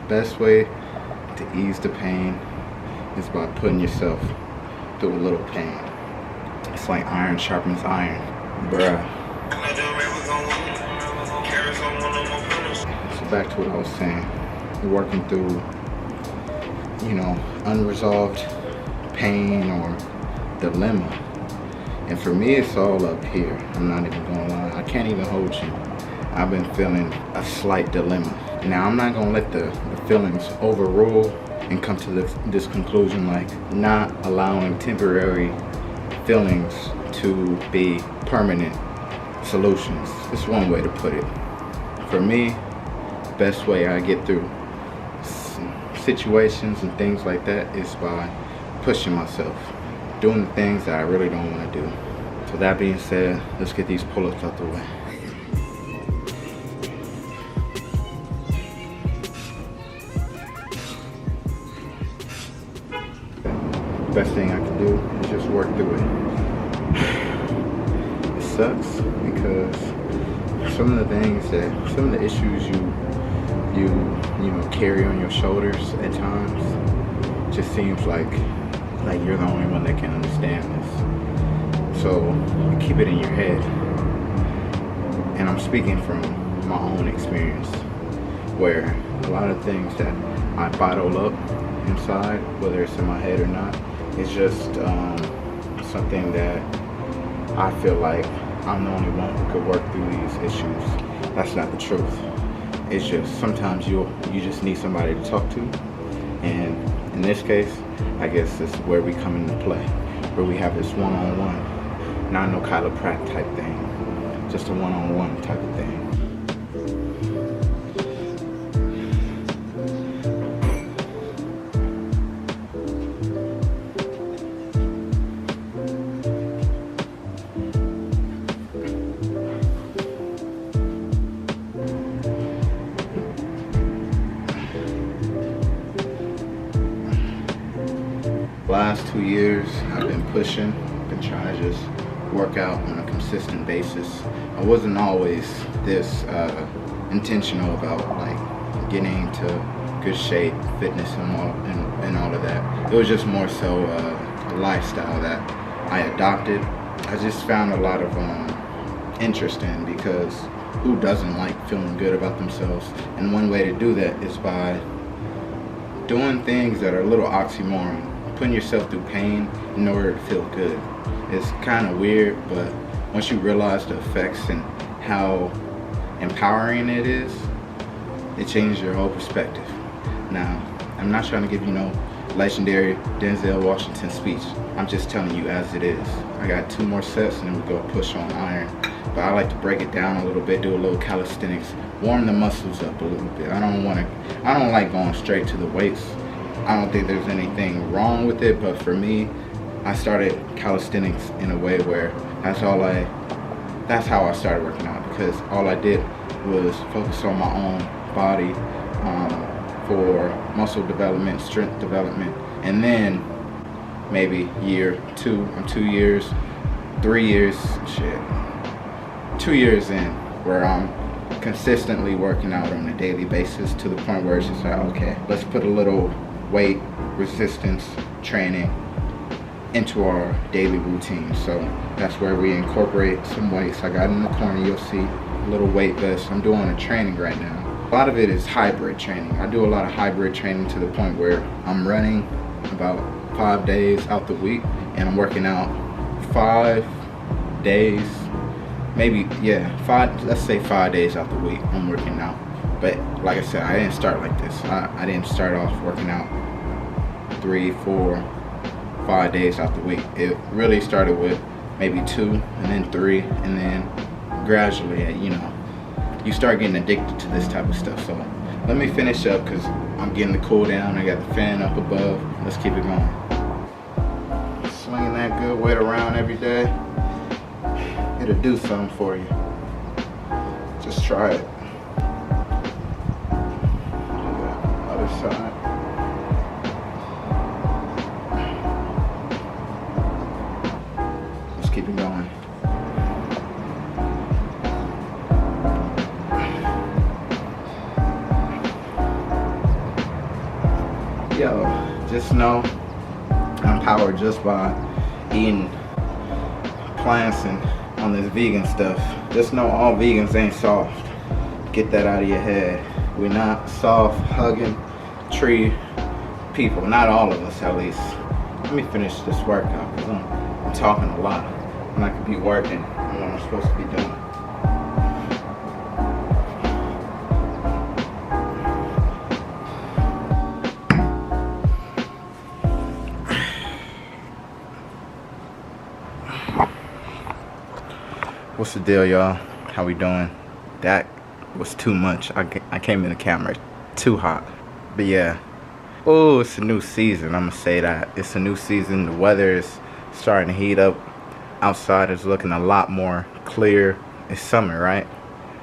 best way to ease the pain is by putting yourself through a little pain. It's like iron sharpens iron, bruh. So back to what I was saying. You're working through, unresolved pain or dilemma. And for me, it's all up here. I'm not even gonna lie. I can't even hold you. I've been feeling a slight dilemma. Now, I'm not gonna let the feelings overrule and come to this conclusion, like not allowing temporary feelings to be permanent solutions. It's one way to put it. For me, best way I get through situations and things like that is by pushing myself, doing the things that I really don't want to do. So that being said, let's get these pull-ups out the way. Best thing I can do is just work through it. It sucks because some of the issues you carry on your shoulders at times just seems like you're the only one that can understand this. So you keep it in your head. And I'm speaking from my own experience, where a lot of things that I bottle up inside, whether it's in my head or not, it's just something that I feel like I'm the only one who could work through these issues. That's not the truth. It's just sometimes you just need somebody to talk to, and in this case, I guess this is where we come into play, where we have this one-on-one, not no Kyla Pratt type thing, just a one-on-one type of thing. Last 2 years, I've been pushing, been trying to just work out on a consistent basis. I wasn't always this intentional about like getting into good shape, fitness, and all of that. It was just more so a lifestyle that I adopted. I just found a lot of interest in, because who doesn't like feeling good about themselves? And one way to do that is by doing things that are a little oxymoron. Putting yourself through pain in order to feel good. It's kind of weird, but once you realize the effects and how empowering it is, it changes your whole perspective. Now, I'm not trying to give you no legendary Denzel Washington speech. I'm just telling you as it is. I got 2 more sets and then we go push on iron. But I like to break it down a little bit, do a little calisthenics, warm the muscles up a little bit. I don't like going straight to the weights. I don't think there's anything wrong with it, but for me, I started calisthenics in a way where that's how I started working out, because all I did was focus on my own body for muscle development, strength development, and then maybe year 2, 2 years, 3 years, 2 years in, where I'm consistently working out on a daily basis to the point where it's just like, okay, let's put a little weight resistance training into our daily routine. So that's where we incorporate some weights. I got in the corner, you'll see a little weight vest. I'm doing a training right now. A lot of it is hybrid training. I do a lot of hybrid training to the point where I'm running about 5 days out the week, and I'm working out 5 days, let's say 5 days out the week I'm working out. But like I said, I didn't start like this. I didn't start off working out 3, 4, 5 days out the week. It really started with maybe 2 and then 3, and then gradually, you start getting addicted to this type of stuff. So let me finish up because I'm getting the cool down. I got the fan up above. Let's keep it going. Swinging that good weight around every day, it'll do something for you. Just try it. Other side. Let's keep it going. just know I'm powered just by eating plants and on this vegan stuff. Just know all vegans ain't soft. Get that out of your head. We're not soft, hugging, tree people. Not all of us, at least. Let me finish this workout because I'm talking a lot. And I could be working on what I'm supposed to be doing. What's the deal, y'all? How we doing? That was too much. I came in the camera too hot. But yeah. Oh, it's a new season. I'm gonna say that. It's a new season. The weather is starting to heat up. Outside is looking a lot more clear. It's summer, right?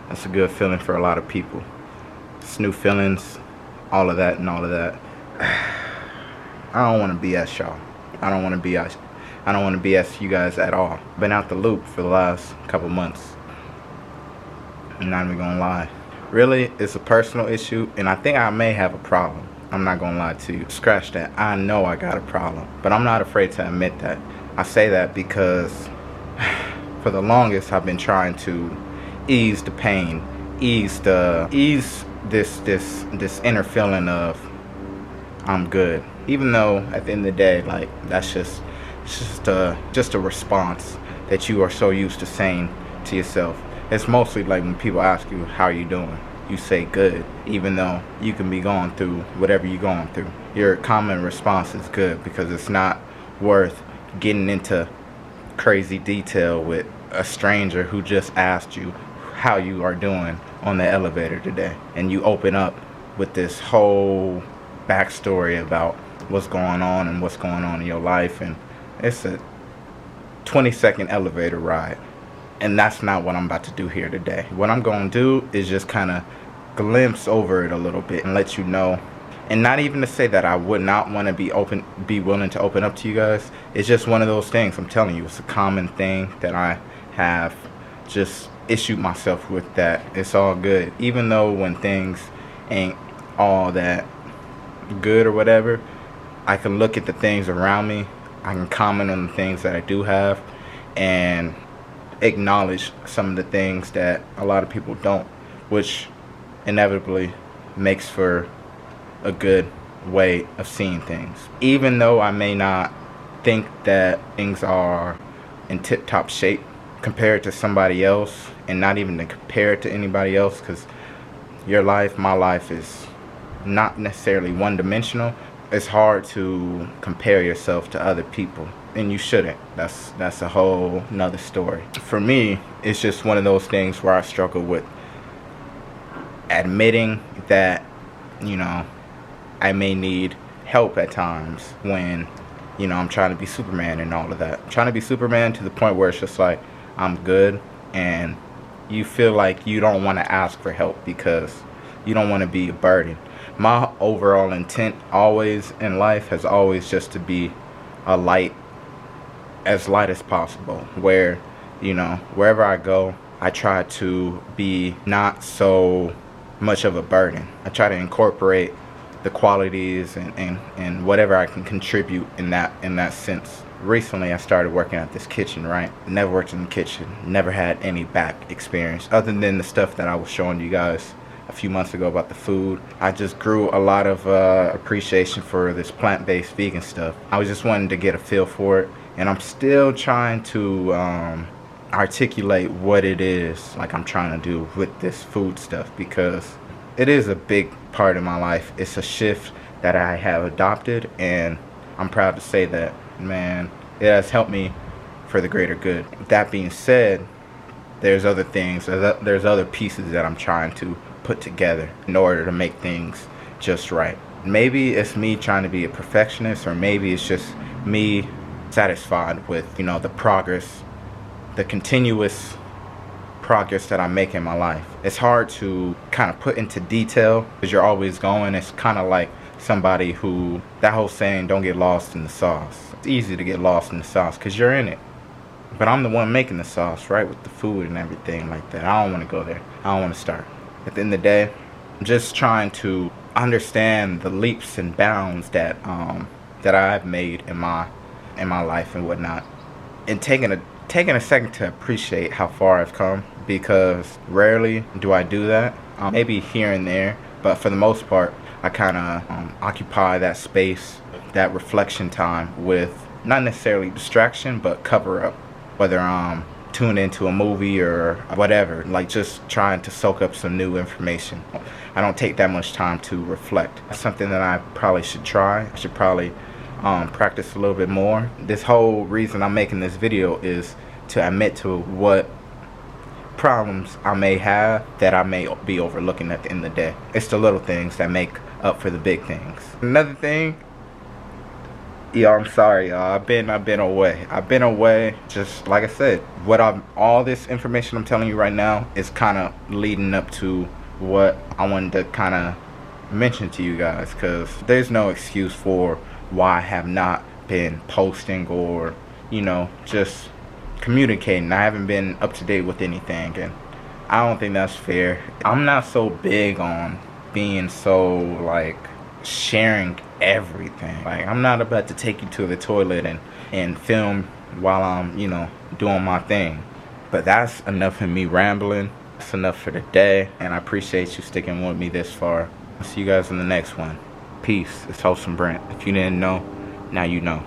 That's a good feeling for a lot of people. It's new feelings, all of that and all of that. I don't want to BS y'all. I don't want to BS you guys at all. Been out the loop for the last couple months. I'm not even gonna lie. Really, it's a personal issue, and I think I may have a problem. I'm not gonna lie to you. Scratch that. I know I got a problem, but I'm not afraid to admit that. I say that because for the longest I've been trying to ease the pain, ease this inner feeling of I'm good. Even though at the end of the day, like, that's just a response that you are so used to saying to yourself. It's mostly like when people ask you, how are you doing? You say good, even though you can be going through whatever you're going through. Your common response is good because it's not worth getting into crazy detail with a stranger who just asked you how you are doing on the elevator today. And you open up with this whole backstory about what's going on and what's going on in your life, and it's a 20-second elevator ride. And that's not what I'm about to do here today. What I'm going to do is just kind of glimpse over it a little bit and let you know. And not even to say that I would not want to be willing to open up to you guys. It's just one of those things. I'm telling you, it's a common thing that I have just issued myself with, that it's all good. Even though when things ain't all that good or whatever, I can look at the things around me. I can comment on the things that I do have and acknowledge some of the things that a lot of people don't, which inevitably makes for a good way of seeing things. Even though I may not think that things are in tip-top shape compared to somebody else, and not even to compare it to anybody else, because your life, my life is not necessarily one-dimensional. It's hard to compare yourself to other people, and you shouldn't. That's a whole nother story. For me, it's just one of those things where I struggle with admitting that, you know, I may need help at times when, you know, I'm trying to be Superman and all of that. I'm trying to be Superman to the point where it's just like, I'm good, and you feel like you don't want to ask for help because you don't want to be a burden. My overall intent always in life has always just to be a light, as light as possible, where, you know, wherever I go, I try to be not so much of a burden. I try to incorporate the qualities and whatever I can contribute in that sense. Recently I started working at this kitchen, right? Never worked in the kitchen, never had any back experience other than the stuff that I was showing you guys a few months ago about the food. I just grew a lot of appreciation for this plant-based vegan stuff. I was just wanting to get a feel for it, and I'm still trying to articulate what it is like I'm trying to do with this food stuff, because it is a big part of my life. It's a shift that I have adopted, and I'm proud to say that, man, it has helped me for the greater good. That being said, there's other things, there's other pieces that I'm trying to put together in order to make things just right. Maybe it's me trying to be a perfectionist, or maybe it's just me satisfied with, you know, the progress, the continuous progress that I make in my life. It's hard to kind of put into detail because you're always going. It's kind of like somebody who, that whole saying, don't get lost in the sauce. It's easy to get lost in the sauce because you're in it. But I'm the one making the sauce, right, with the food and everything like that. I don't want to go there. I don't want to start. At the end of the day, I'm just trying to understand the leaps and bounds that that I've made in my life and whatnot, and taking a second to appreciate how far I've come, because rarely do I do that. Maybe here and there, but for the most part, I kind of occupy that space, that reflection time with not necessarily distraction, but cover up. Whether I'm tuned into a movie or whatever, like just trying to soak up some new information. I don't take that much time to reflect. That's something that I probably should try. I should probably practice a little bit more. This whole reason I'm making this video is to admit to what problems I may have that I may be overlooking at the end of the day. It's the little things that make up for the big things. Another thing, I'm sorry, y'all. I've been away. Just like I said, all this information I'm telling you right now is kind of leading up to what I wanted to kind of mention to you guys, because there's no excuse for why I have not been posting or, just communicating. I haven't been up to date with anything, and I don't think that's fair. I'm not so big on being so like sharing everything. Like, I'm not about to take you to the toilet and film while I'm doing my thing. But that's enough of me rambling. That's enough for the day, and I appreciate you sticking with me this far. I'll see you guys in the next one. Peace. It's Wholesome Brent. If you didn't know, now you know.